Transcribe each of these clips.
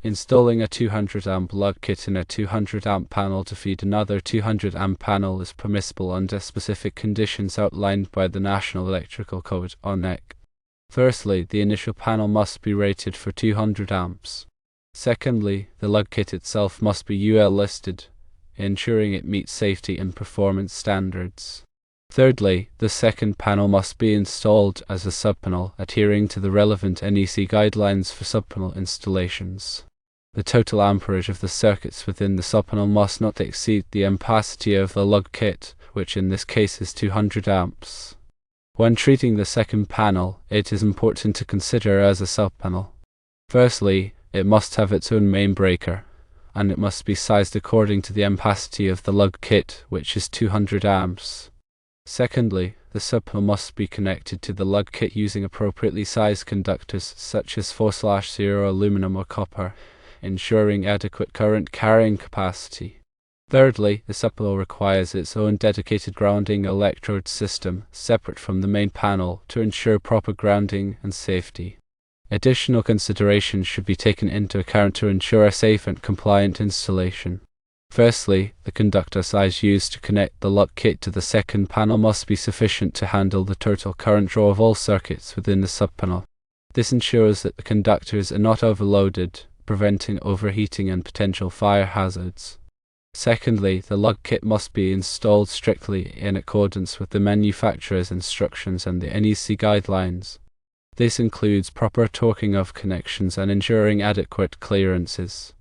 Installing a 200 amp lug kit in a 200 amp panel to feed another 200 amp panel is permissible under specific conditions outlined by the National Electrical Code on NEC. Firstly, the initial panel must be rated for 200 amps. Secondly, the lug kit itself must be UL listed, ensuring it meets safety and performance standards. Thirdly, the second panel must be installed as a subpanel, adhering to the relevant NEC guidelines for subpanel installations. The total amperage of the circuits within the subpanel must not exceed the ampacity of the lug kit, which in this case is 200 amps. When treating the second panel, it is important to consider as a subpanel. Firstly, it must have its own main breaker, and it must be sized according to the ampacity of the lug kit, which is 200 amps. Secondly, the subpanel must be connected to the lug kit using appropriately sized conductors such as 4/0 aluminum or copper, ensuring adequate current carrying capacity. Thirdly, the subpanel requires its own dedicated grounding electrode system, separate from the main panel, to ensure proper grounding and safety. Additional considerations should be taken into account to ensure a safe and compliant installation. Firstly, the conductor size used to connect the lug kit to the second panel must be sufficient to handle the total current draw of all circuits within the subpanel. This ensures that the conductors are not overloaded, preventing overheating and potential fire hazards. Secondly, the lug kit must be installed strictly in accordance with the manufacturer's instructions and the NEC guidelines. This includes proper torquing of connections and ensuring adequate clearances.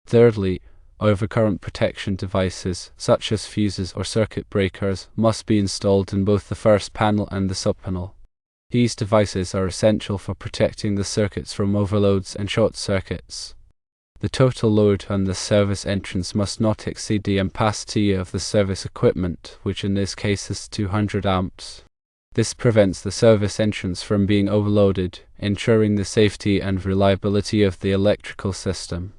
Thirdly, overcurrent protection devices, such as fuses or circuit breakers, must be installed in both the first panel and the subpanel. These devices are essential for protecting the circuits from overloads and short circuits. The total load on the service entrance must not exceed the ampacity of the service equipment, which in this case is 200 amps. This prevents the service entrance from being overloaded, ensuring the safety and reliability of the electrical system.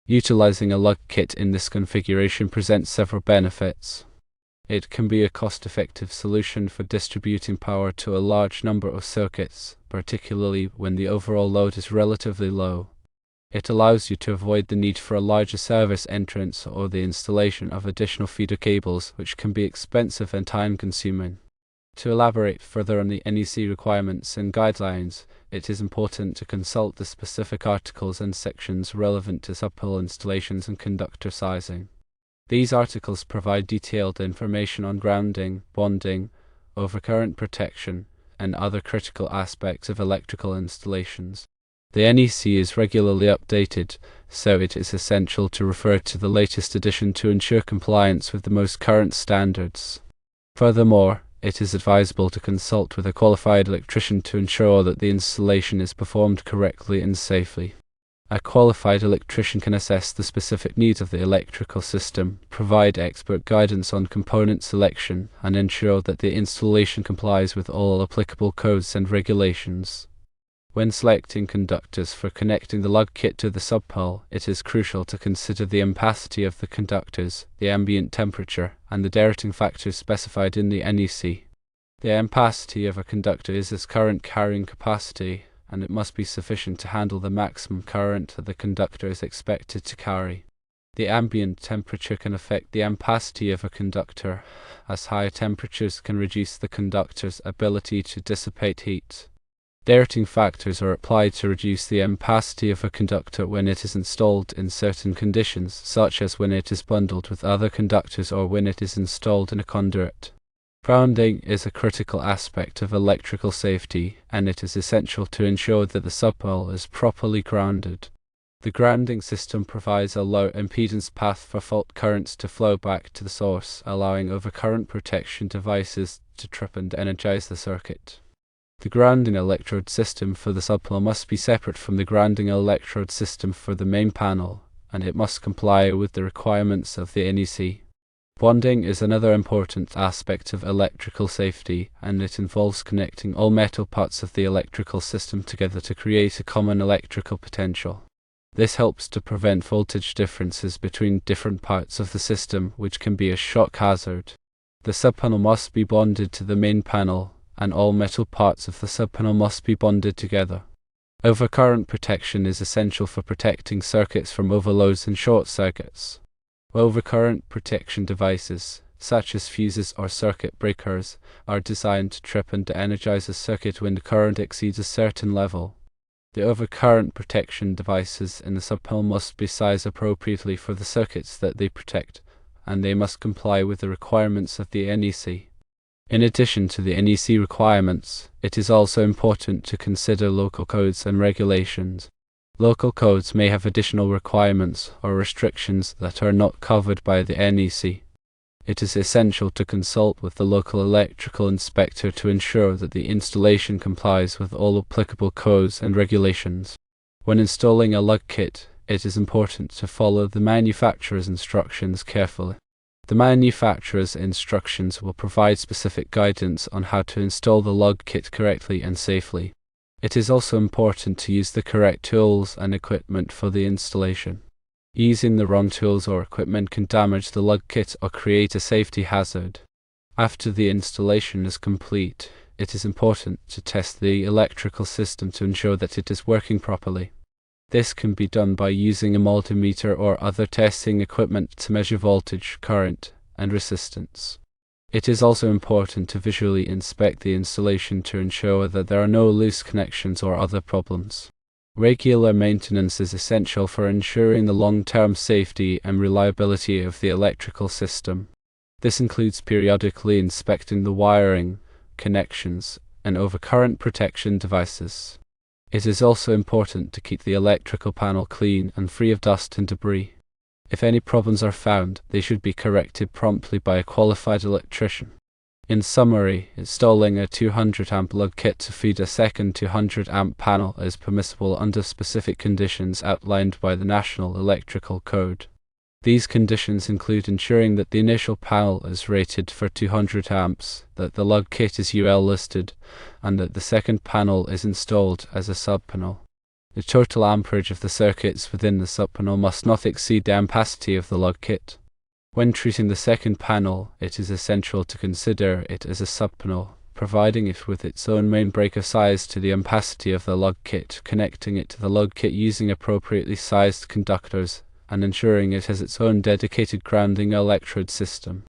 Utilizing a lug kit in this configuration presents several benefits. It can be a cost-effective solution for distributing power to a large number of circuits, particularly when the overall load is relatively low. It allows you to avoid the need for a larger service entrance or the installation of additional feeder cables, which can be expensive and time-consuming. To elaborate further on the NEC requirements and guidelines, it is important to consult the specific articles and sections relevant to subpanel installations and conductor sizing. These articles provide detailed information on grounding, bonding, overcurrent protection, and other critical aspects of electrical installations. The NEC is regularly updated, so it is essential to refer to the latest edition to ensure compliance with the most current standards. Furthermore, it is advisable to consult with a qualified electrician to ensure that the installation is performed correctly and safely. A qualified electrician can assess the specific needs of the electrical system, provide expert guidance on component selection, and ensure that the installation complies with all applicable codes and regulations. When selecting conductors for connecting the lug kit to the subpanel, it is crucial to consider the ampacity of the conductors, the ambient temperature, and the dating factors specified in the NEC. The ampacity of a conductor is its current carrying capacity, and it must be sufficient to handle the maximum current that the conductor is expected to carry. The ambient temperature can affect the ampacity of a conductor, as higher temperatures can reduce the conductor's ability to dissipate heat. Dating factors are applied to reduce the ampacity of a conductor when it is installed in certain conditions, such as when it is bundled with other conductors or when it is installed in a conduit. Grounding is a critical aspect of electrical safety, and it is essential to ensure that the subpanel is properly grounded. The grounding system provides a low impedance path for fault currents to flow back to the source, allowing overcurrent protection devices to trip and energize the circuit. The grounding electrode system for the subpanel must be separate from the grounding electrode system for the main panel, and it must comply with the requirements of the NEC. Bonding is another important aspect of electrical safety, and it involves connecting all metal parts of the electrical system together to create a common electrical potential. This helps to prevent voltage differences between different parts of the system, which can be a shock hazard. The subpanel must be bonded to the main panel, and all metal parts of the subpanel must be bonded together. Overcurrent protection is essential for protecting circuits from overloads and short circuits. Overcurrent protection devices, such as fuses or circuit breakers, are designed to trip and de-energize a circuit when the current exceeds a certain level. The overcurrent protection devices in the subpanel must be sized appropriately for the circuits that they protect, and they must comply with the requirements of the NEC. In addition to the NEC requirements, it is also important to consider local codes and regulations. Local codes may have additional requirements or restrictions that are not covered by the NEC. It is essential to consult with the local electrical inspector to ensure that the installation complies with all applicable codes and regulations. When installing a lug kit, it is important to follow the manufacturer's instructions carefully. The manufacturer's instructions will provide specific guidance on how to install the lug kit correctly and safely. It is also important to use the correct tools and equipment for the installation. Using the wrong tools or equipment can damage the lug kit or create a safety hazard. After the installation is complete, it is important to test the electrical system to ensure that it is working properly. This can be done by using a multimeter or other testing equipment to measure voltage, current, and resistance. It is also important to visually inspect the installation to ensure that there are no loose connections or other problems. Regular maintenance is essential for ensuring the long-term safety and reliability of the electrical system. This includes periodically inspecting the wiring, connections, and overcurrent protection devices. It is also important to keep the electrical panel clean and free of dust and debris. If any problems are found, they should be corrected promptly by a qualified electrician. In summary, installing a 200 amp lug kit to feed a second 200 amp panel is permissible under specific conditions outlined by the National Electrical Code. These conditions include ensuring that the initial panel is rated for 200 amps, that the lug kit is UL listed, and that the second panel is installed as a subpanel. The total amperage of the circuits within the subpanel must not exceed the ampacity of the lug kit. When treating the second panel, it is essential to consider it as a subpanel, providing it with its own main breaker sized to the ampacity of the lug kit, connecting it to the lug kit using appropriately sized conductors, and ensuring it has its own dedicated grounding electrode system.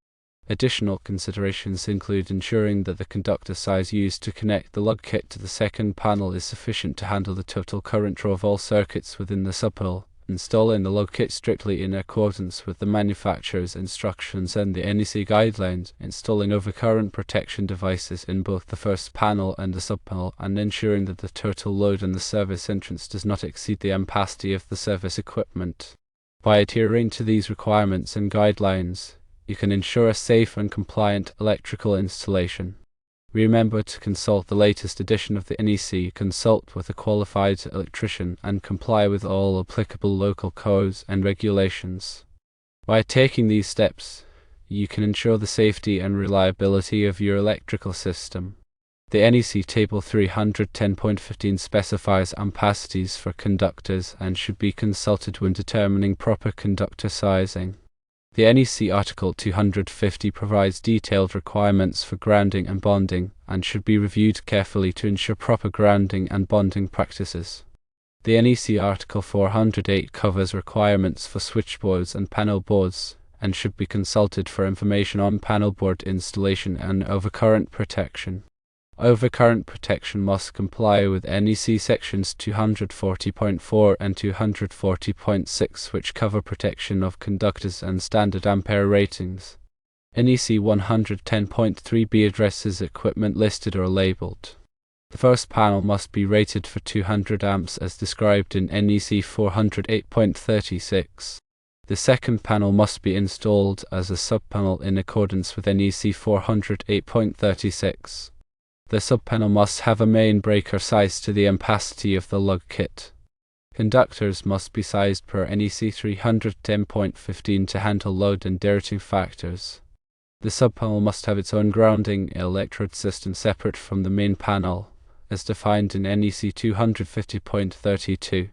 Additional considerations include ensuring that the conductor size used to connect the lug kit to the second panel is sufficient to handle the total current draw of all circuits within the subpanel, installing the lug kit strictly in accordance with the manufacturer's instructions and the NEC guidelines, installing overcurrent protection devices in both the first panel and the subpanel, and ensuring that the total load on the service entrance does not exceed the ampacity of the service equipment. By adhering to these requirements and guidelines, you can ensure a safe and compliant electrical installation. Remember to consult the latest edition of the NEC, consult with a qualified electrician, and comply with all applicable local codes and regulations. By taking these steps, you can ensure the safety and reliability of your electrical system. The NEC Table 310.15 specifies ampacities for conductors and should be consulted when determining proper conductor sizing. The NEC Article 250 provides detailed requirements for grounding and bonding, and should be reviewed carefully to ensure proper grounding and bonding practices. The NEC Article 408 covers requirements for switchboards and panel boards, and should be consulted for information on panel board installation and overcurrent protection. Overcurrent protection must comply with NEC sections 240.4 and 240.6, which cover protection of conductors and standard ampere ratings. NEC 110.3b addresses equipment listed or labeled. The first panel must be rated for 200 amps as described in NEC 408.36. The second panel must be installed as a subpanel in accordance with NEC 408.36. The subpanel must have a main breaker sized to the ampacity of the lug kit. Conductors must be sized per NEC 310.15 to handle load and dirtying factors. The subpanel must have its own grounding electrode system separate from the main panel, as defined in NEC 250.32.